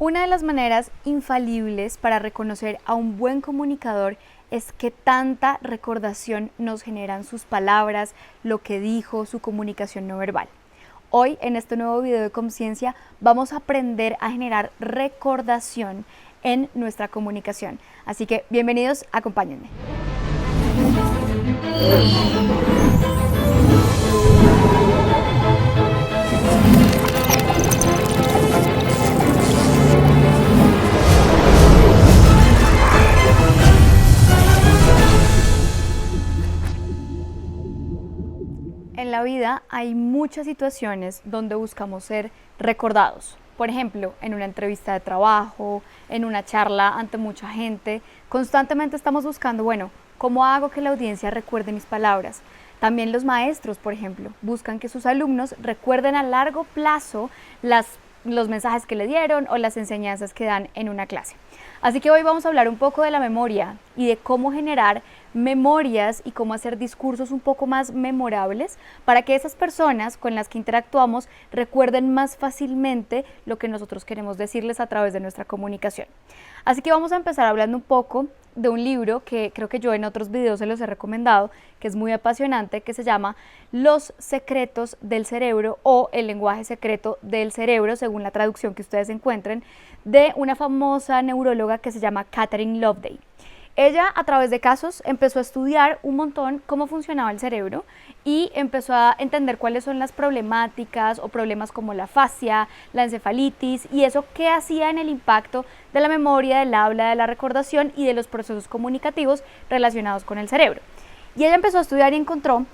Una de las maneras infalibles para reconocer a un buen comunicador es qué tanta recordación nos generan sus palabras, lo que dijo, su comunicación no verbal. Hoy, en este nuevo video de Conciencia, vamos a aprender a generar recordación en nuestra comunicación. Así que, bienvenidos, acompáñenme. En la vida hay muchas situaciones donde buscamos ser recordados. Por ejemplo, en una entrevista de trabajo, en una charla ante mucha gente, constantemente estamos buscando, ¿cómo hago que la audiencia recuerde mis palabras? También los maestros, por ejemplo, buscan que sus alumnos recuerden a largo plazo los mensajes que le dieron o las enseñanzas que dan en una clase. Así que hoy vamos a hablar un poco de la memoria y de cómo generar memorias y cómo hacer discursos un poco más memorables para que esas personas con las que interactuamos recuerden más fácilmente lo que nosotros queremos decirles a través de nuestra comunicación. Así que vamos a empezar hablando un poco de un libro que creo que yo en otros videos se los he recomendado, que es muy apasionante, que se llama Los secretos del cerebro o El lenguaje secreto del cerebro, según la traducción que ustedes encuentren, de una famosa neuróloga que se llama Catherine Loveday. Ella, a través de casos, empezó a estudiar un montón cómo funcionaba el cerebro y empezó a entender cuáles son las problemáticas o problemas como la fascia, la encefalitis y eso qué hacía en el impacto de la memoria, del habla, de la recordación y de los procesos comunicativos relacionados con el cerebro. Y ella empezó a estudiar y encontró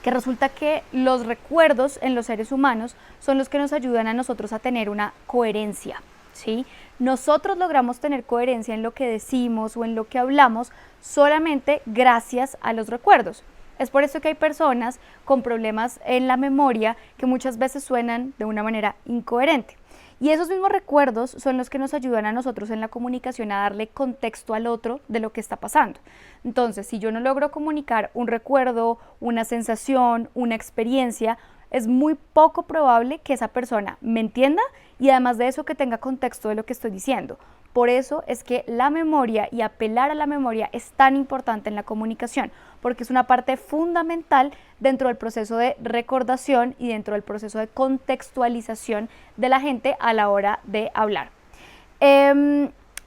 que resulta que los recuerdos en los seres humanos son los que nos ayudan a nosotros a tener una coherencia, ¿sí? Nosotros logramos tener coherencia en lo que decimos o en lo que hablamos solamente gracias a los recuerdos. Es por eso que hay personas con problemas en la memoria que muchas veces suenan de una manera incoherente. Y esos mismos recuerdos son los que nos ayudan a nosotros en la comunicación a darle contexto al otro de lo que está pasando. Entonces, si yo no logro comunicar un recuerdo, una sensación, una experiencia, es muy poco probable que esa persona me entienda y además de eso que tenga contexto de lo que estoy diciendo. Por eso es que la memoria y apelar a la memoria es tan importante en la comunicación, porque es una parte fundamental dentro del proceso de recordación y dentro del proceso de contextualización de la gente a la hora de hablar.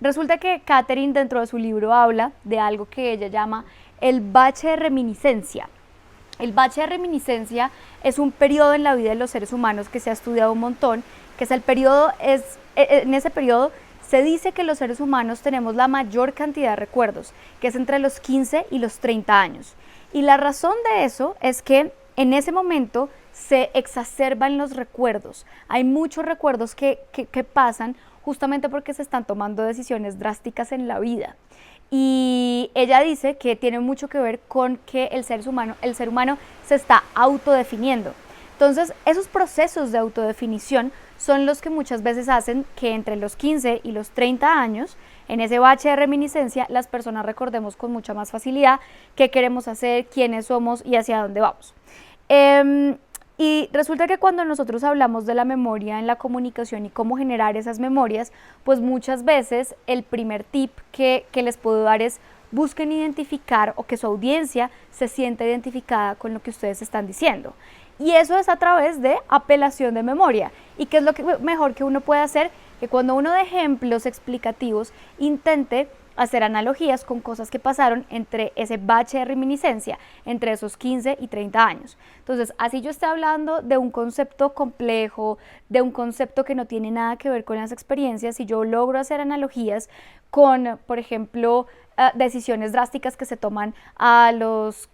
Resulta que Catherine dentro de su libro habla de algo que ella llama el bache de reminiscencia. El bache de reminiscencia es un periodo en la vida de los seres humanos que se ha estudiado un montón, que es en ese periodo se dice que los seres humanos tenemos la mayor cantidad de recuerdos, que es entre los 15 y los 30 años. Y la razón de eso es que en ese momento se exacerban los recuerdos. Hay muchos recuerdos que pasan justamente porque se están tomando decisiones drásticas en la vida. Y ella dice que tiene mucho que ver con que el ser humano se está autodefiniendo. Entonces, esos procesos de autodefinición son los que muchas veces hacen que entre los 15 y los 30 años, en ese bache de reminiscencia, las personas recordemos con mucha más facilidad qué queremos hacer, quiénes somos y hacia dónde vamos. Y resulta que cuando nosotros hablamos de la memoria en la comunicación y cómo generar esas memorias, pues muchas veces el primer tip que les puedo dar es busquen identificar o que su audiencia se sienta identificada con lo que ustedes están diciendo. Y eso es a través de apelación de memoria. ¿Y qué es lo mejor que uno puede hacer? Que cuando uno de ejemplos explicativos intente hacer analogías con cosas que pasaron entre ese bache de reminiscencia, entre esos 15 y 30 años. Entonces, así yo estoy hablando de un concepto complejo, de un concepto que no tiene nada que ver con las experiencias, si yo logro hacer analogías con, por ejemplo, decisiones drásticas que se toman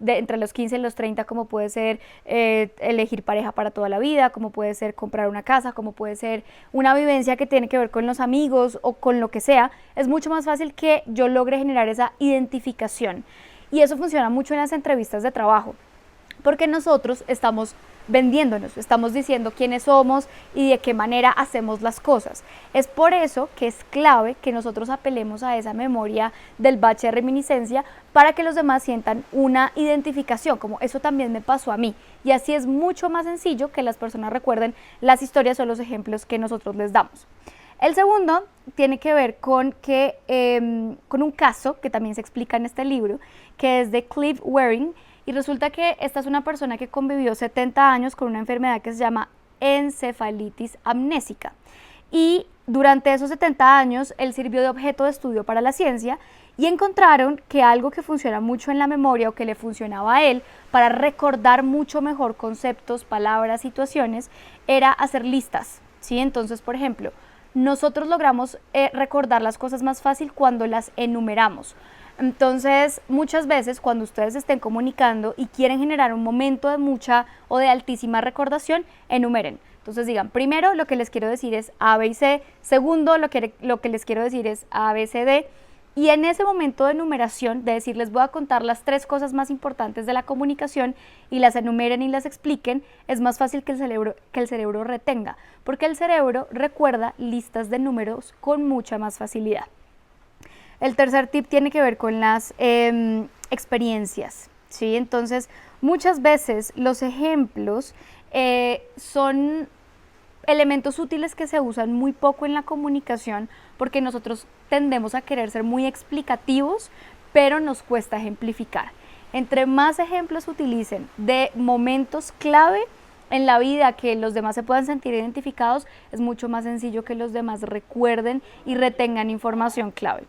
entre los 15 y los 30, como puede ser elegir pareja para toda la vida, como puede ser comprar una casa, como puede ser una vivencia que tiene que ver con los amigos o con lo que sea, es mucho más fácil que yo logre generar esa identificación. Y eso funciona mucho en las entrevistas de trabajo, porque nosotros estamos vendiéndonos, estamos diciendo quiénes somos y de qué manera hacemos las cosas. Es por eso que es clave que nosotros apelemos a esa memoria del bache de reminiscencia para que los demás sientan una identificación, como eso también me pasó a mí. Y así es mucho más sencillo que las personas recuerden las historias o los ejemplos que nosotros les damos. El segundo tiene que ver con, con un caso que también se explica en este libro, que es de Clive Waring, y resulta que esta es una persona que convivió 70 años con una enfermedad que se llama encefalitis amnésica. Y durante esos 70 años él sirvió de objeto de estudio para la ciencia y encontraron que algo que funciona mucho en la memoria o que le funcionaba a él para recordar mucho mejor conceptos, palabras, situaciones, era hacer listas, ¿sí? Entonces, por ejemplo, nosotros logramos recordar las cosas más fácil cuando las enumeramos. Entonces, muchas veces cuando ustedes estén comunicando y quieren generar un momento de mucha o de altísima recordación, enumeren. Entonces digan, primero lo que les quiero decir es A, B y C, segundo lo que les quiero decir es A, B, C, D, y en ese momento de enumeración, de decir, les voy a contar las 3 cosas más importantes de la comunicación y las enumeren y las expliquen, es más fácil que el cerebro retenga, porque el cerebro recuerda listas de números con mucha más facilidad. El tercer tip tiene que ver con las experiencias, ¿sí? Entonces, muchas veces los ejemplos son elementos útiles que se usan muy poco en la comunicación porque nosotros tendemos a querer ser muy explicativos, pero nos cuesta ejemplificar. Entre más ejemplos utilicen de momentos clave en la vida que los demás se puedan sentir identificados, es mucho más sencillo que los demás recuerden y retengan información clave.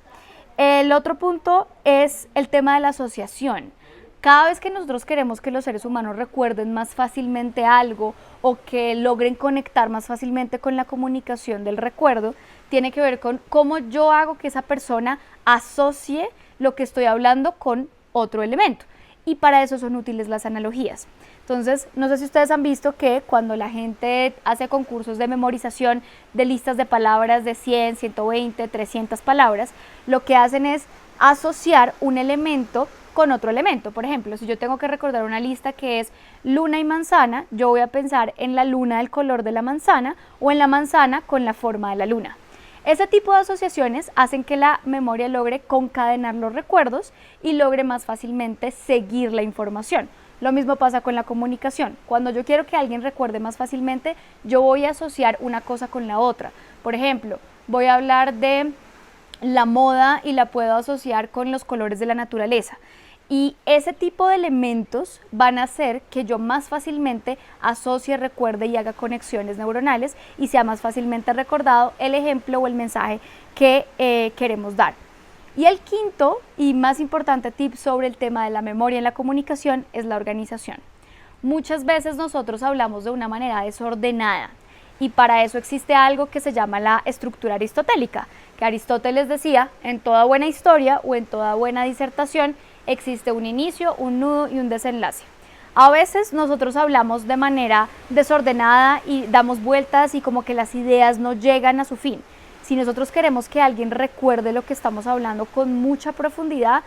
El otro punto es el tema de la asociación. Cada vez que nosotros queremos que los seres humanos recuerden más fácilmente algo o que logren conectar más fácilmente con la comunicación del recuerdo, tiene que ver con cómo yo hago que esa persona asocie lo que estoy hablando con otro elemento. Y para eso son útiles las analogías. Entonces, no sé si ustedes han visto que cuando la gente hace concursos de memorización de listas de palabras de 100, 120, 300 palabras, lo que hacen es asociar un elemento con otro elemento. Por ejemplo, si yo tengo que recordar una lista que es luna y manzana, yo voy a pensar en la luna del color de la manzana o en la manzana con la forma de la luna. Ese tipo de asociaciones hacen que la memoria logre concadenar los recuerdos y logre más fácilmente seguir la información. Lo mismo pasa con la comunicación. Cuando yo quiero que alguien recuerde más fácilmente, yo voy a asociar una cosa con la otra. Por ejemplo, voy a hablar de la moda y la puedo asociar con los colores de la naturaleza. Y ese tipo de elementos van a hacer que yo más fácilmente asocie, recuerde y haga conexiones neuronales y sea más fácilmente recordado el ejemplo o el mensaje que queremos dar. Y el quinto y más importante tip sobre el tema de la memoria en la comunicación es la organización. Muchas veces nosotros hablamos de una manera desordenada y para eso existe algo que se llama la estructura aristotélica, que Aristóteles decía, en toda buena historia o en toda buena disertación existe un inicio, un nudo y un desenlace. A veces nosotros hablamos de manera desordenada y damos vueltas y como que las ideas no llegan a su fin. Si nosotros queremos que alguien recuerde lo que estamos hablando con mucha profundidad,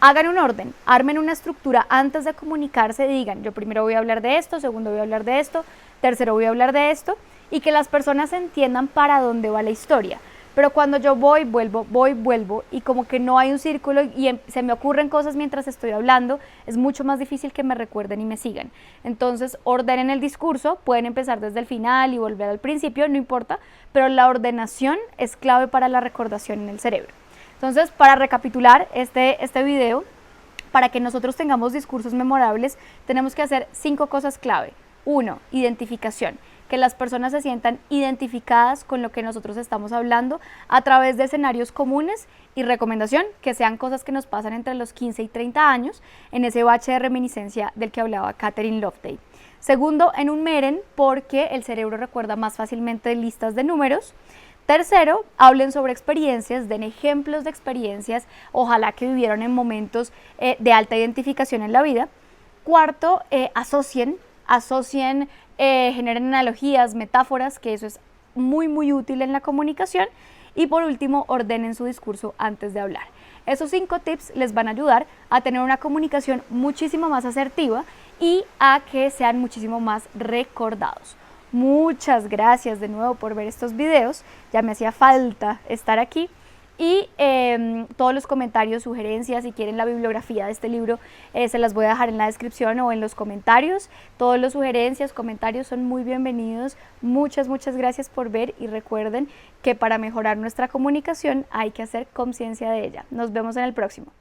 hagan un orden, armen una estructura antes de comunicarse y digan, yo primero voy a hablar de esto, segundo voy a hablar de esto, tercero voy a hablar de esto, y que las personas entiendan para dónde va la historia. Pero cuando yo voy, vuelvo, y como que no hay un círculo y se me ocurren cosas mientras estoy hablando, es mucho más difícil que me recuerden y me sigan. Entonces, ordenen el discurso, pueden empezar desde el final y volver al principio, no importa, pero la ordenación es clave para la recordación en el cerebro. Entonces, para recapitular este video, para que nosotros tengamos discursos memorables, tenemos que hacer 5 cosas clave. 1. Identificación. Que las personas se sientan identificadas con lo que nosotros estamos hablando a través de escenarios comunes y recomendación, que sean cosas que nos pasan entre los 15 y 30 años en ese bache de reminiscencia del que hablaba Catherine Loveday. Segundo, enumeren porque el cerebro recuerda más fácilmente listas de números. Tercero, hablen sobre experiencias, den ejemplos de experiencias, ojalá que vivieron en momentos de alta identificación en la vida. Cuarto, asocien, generen analogías, metáforas, que eso es muy útil en la comunicación. Y por último, ordenen su discurso antes de hablar. Esos 5 tips les van a ayudar a tener una comunicación muchísimo más asertiva y a que sean muchísimo más recordados. Muchas gracias de nuevo por ver estos videos, ya me hacía falta estar aquí Y todos los comentarios, sugerencias, si quieren la bibliografía de este libro, se las voy a dejar en la descripción o en los comentarios. Todas las sugerencias, comentarios son muy bienvenidos. Muchas gracias por ver y recuerden que para mejorar nuestra comunicación hay que hacer conciencia de ella. Nos vemos en el próximo.